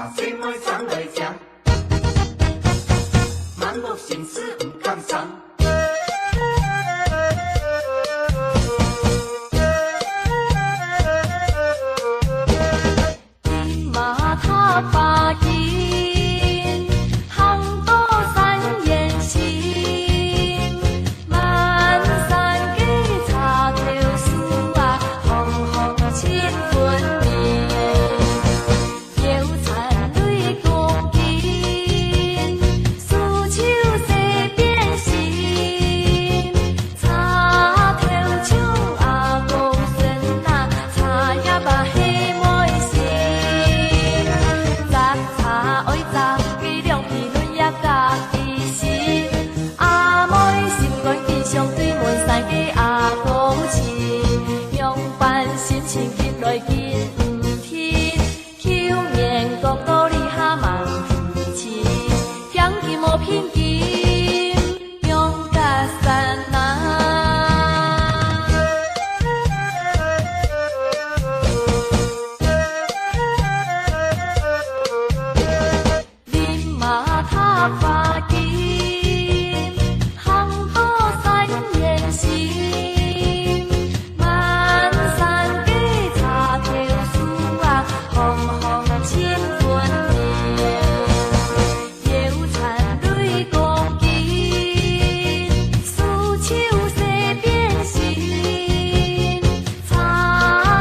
茶青妹上來講，滿腹心事不敢講。金馬塔發現，航多山岩行，滿山嘅茶條樹啊，紅紅青縷面，腰纏淚共緊，絲綢細變形，茶條唱啊高聲啊，茶也把黑妹心，摘茶愛摘，計量評論也家己心，阿妹心肝堅相對門山嘅阿公親，用伴心情緊來緊唔停，口面講道理下忙脾氣，講緊無偏見，用甲山啊。林馬塔發現，航多山岩行，滿山嘅茶條樹啊，紅紅青縷面，腰纏淚共緊，絲綢細變形，茶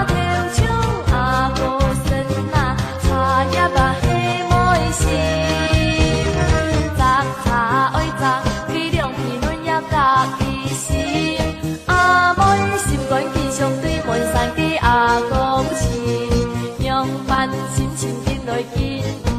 條唱啊高聲啊，茶也把黑妹心，摘茶愛摘，計量評論也家己心，阿妹心肝堅相對門山嘅阿公親，用伴心情緊來緊。